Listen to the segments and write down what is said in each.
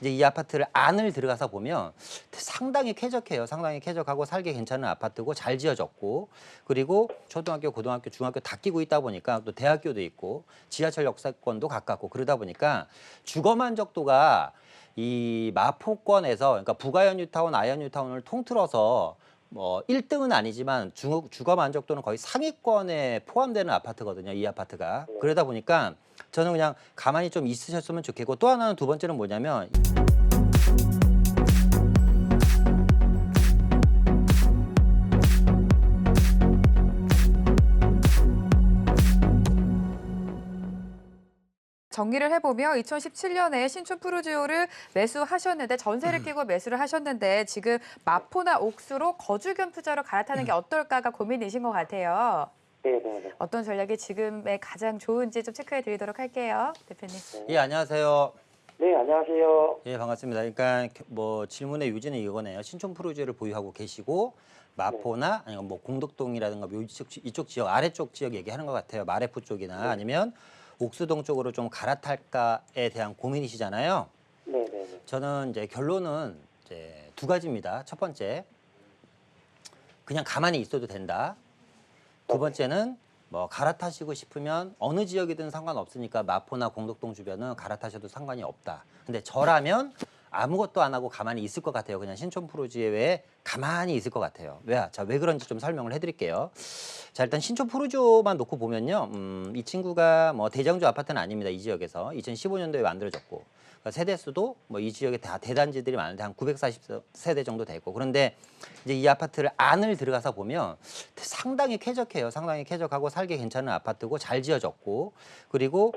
이제 이 아파트를 안을 들어가서 보면 상당히 쾌적해요. 상당히 쾌적하고 살기 괜찮은 아파트고 잘 지어졌고, 그리고 초등학교, 고등학교, 중학교 다 끼고 있다 보니까 또 대학교도 있고 지하철 역세권도 가깝고, 그러다 보니까 주거 만족도가 이 마포권에서, 그러니까 부가현 뉴타운, 아현 뉴타운을 통틀어서 뭐 1등은 아니지만 주거 만족도는 거의 상위권에 포함되는 아파트거든요, 이 아파트가. 그러다 보니까 저는 그냥 가만히 좀 있으셨으면 좋겠고, 또 하나는, 두 번째는 뭐냐면, 정리를 해보면 2017년에 신촌 푸르지오를 매수하셨는데, 전세를 끼고 매수를 하셨는데, 지금 마포나 옥수로 거주 겸 투자로 갈아타는 게 어떨까가 고민이신 것 같아요. 네네네. 어떤 전략이 지금에 가장 좋은지 좀 체크해 드리도록 할게요, 대표님. 예, 안녕하세요. 네, 안녕하세요. 예, 반갑습니다. 그러니까 뭐 질문의 요지는 이거네요. 신촌 푸르지오를 보유하고 계시고 마포나 아니면 뭐 공덕동이라든가 뭐 이쪽 지역, 아래쪽 지역 얘기하는 것 같아요. 마레포 쪽이나 아니면 옥수동 쪽으로 좀 갈아탈까에 대한 고민이시잖아요. 네네네. 저는 이제 결론은 이제 두 가지입니다. 첫 번째, 그냥 가만히 있어도 된다. 두 번째는 뭐 갈아타시고 싶으면 어느 지역이든 상관없으니까 마포나 공덕동 주변은 갈아타셔도 상관이 없다. 근데 저라면 아무것도 안 하고 가만히 있을 것 같아요. 그냥 신촌 푸르지오에 가만히 있을 것 같아요. 왜 그런지 좀 설명을 해드릴게요. 자, 일단 신촌 푸르지오만 놓고 보면요. 이 친구가 뭐 대장주 아파트는 아닙니다. 이 지역에서 2015년도에 만들어졌고, 그러니까 세대수도 뭐 이 지역에 다 대단지들이 많은데 한 940세대 정도 되고, 그런데 이제 이 아파트를 안을 들어가서 보면 상당히 쾌적해요. 상당히 쾌적하고 살기 괜찮은 아파트고 잘 지어졌고, 그리고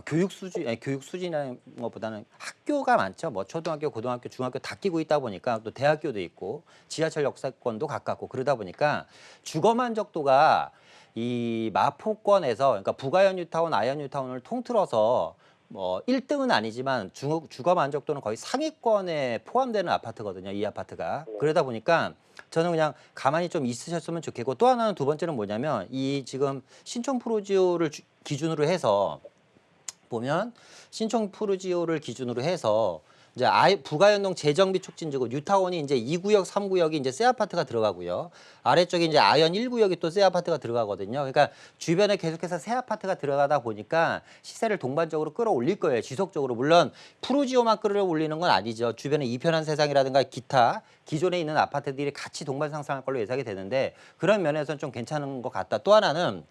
교육 수준이라는 것보다는 학교가 많죠. 뭐 초등학교, 고등학교, 중학교 다 끼고 있다 보니까 또 대학교도 있고 지하철 역세권도 가깝고, 그러다 보니까 주거 만족도가 이 마포권에서, 그러니까 부가현 뉴타운, 아현 뉴타운을 통틀어서 뭐 1등은 아니지만 주거 만족도는 거의 상위권에 포함되는 아파트거든요, 이 아파트가. 그러다 보니까 저는 그냥 가만히 좀 있으셨으면 좋겠고, 또 하나는, 두 번째는 뭐냐면, 이 지금 신촌 프로지오를 기준으로 해서 보면, 신촌 푸르지오를 기준으로 해서 이제 부가연동 재정비 촉진지구 뉴타운이 이제 2구역, 3구역이 이제 새 아파트가 들어가고요. 아래쪽에 이제 아현 1구역이 또 새 아파트가 들어가거든요. 그러니까 주변에 계속해서 새 아파트가 들어가다 보니까 시세를 동반적으로 끌어올릴 거예요, 지속적으로. 물론 푸르지오만 끌어올리는 건 아니죠. 주변에 이편한 세상이라든가 기타 기존에 있는 아파트들이 같이 동반 상승할 걸로 예상이 되는데, 그런 면에서는 좀 괜찮은 것 같다. 또 하나는,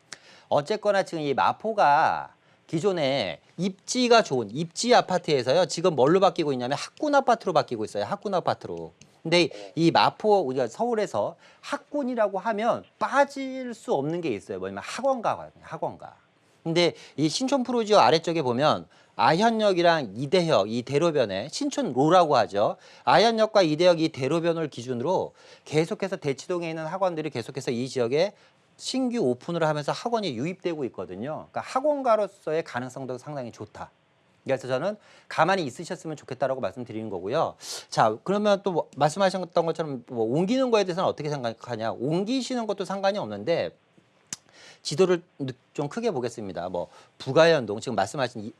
어쨌거나 지금 이 마포가 기존에 입지가 좋은 입지 아파트에서요, 지금 뭘로 바뀌고 있냐면 학군 아파트로 바뀌고 있어요. 학군 아파트로. 근데 이 마포, 우리가 서울에서 학군이라고 하면 빠질 수 없는 게 있어요. 뭐냐면 학원가거든요, 학원가. 근데 이 신촌 프로지오 아래쪽에 보면 아현역이랑 이대역, 이 대로변에 신촌로라고 하죠. 아현역과 이대역 이 대로변을 기준으로 계속해서 대치동에 있는 학원들이 계속해서 이 지역에 신규 오픈을 하면서 학원이 유입되고 있거든요. 그러니까 학원가로서의 가능성도 상당히 좋다. 그래서 저는 가만히 있으셨으면 좋겠다라고 말씀드리는 거고요. 자, 그러면 또 말씀하셨던 것처럼 뭐 옮기는 거에 대해서는 어떻게 생각하냐? 옮기시는 것도 상관이 없는데, 지도를 좀 크게 보겠습니다. 뭐 부가연동, 지금 말씀하신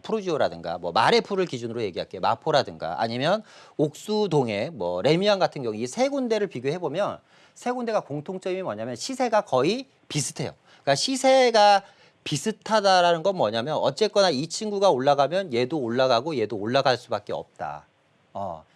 프로지오라든가 뭐 마레포를 기준으로 얘기할게요. 마포라든가 아니면 옥수동의 뭐 레미안 같은 경우, 이 세 군데를 비교해 보면 세 군데가 공통점이 뭐냐면 시세가 거의 비슷해요. 그러니까 시세가 비슷하다라는 건 뭐냐면, 어쨌거나 이 친구가 올라가면 얘도 올라가고 얘도 올라갈 수밖에 없다.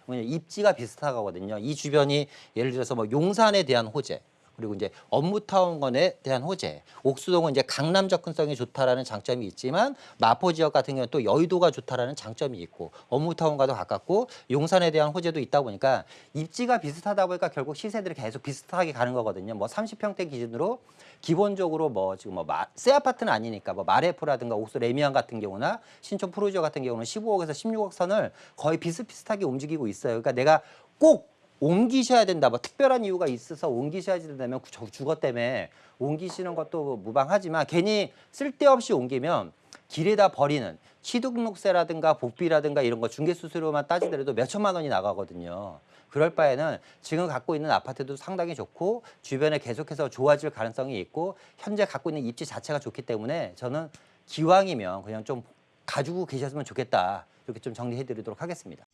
왜냐면 입지가 비슷하거든요. 이 주변이 예를 들어서 뭐 용산에 대한 호재, 그리고 이제 업무타운권에 대한 호재, 옥수동은 이제 강남 접근성이 좋다라는 장점이 있지만, 마포 지역 같은 경우는 또 여의도가 좋다라는 장점이 있고, 업무타운과도 가깝고 용산에 대한 호재도 있다 보니까 입지가 비슷하다 보니까 결국 시세들이 계속 비슷하게 가는 거거든요. 뭐 30평대 기준으로 기본적으로 뭐 지금 뭐 새 아파트는 아니니까 뭐 마레포라든가 옥수 레미안 같은 경우나 신촌 프로지오 같은 경우는 15억에서 16억 선을 거의 비슷비슷하게 움직이고 있어요. 그러니까 내가 꼭 옮기셔야 된다, 뭐 특별한 이유가 있어서 옮기셔야 된다면 주거 때문에 옮기시는 것도 무방하지만, 괜히 쓸데없이 옮기면 길에다 버리는 취등록세라든가 복비라든가 이런 거 중개수수료만 따지더라도 몇 천만 원이 나가거든요. 그럴 바에는 지금 갖고 있는 아파트도 상당히 좋고 주변에 계속해서 좋아질 가능성이 있고 현재 갖고 있는 입지 자체가 좋기 때문에, 저는 기왕이면 그냥 좀 가지고 계셨으면 좋겠다. 이렇게 좀 정리해 드리도록 하겠습니다.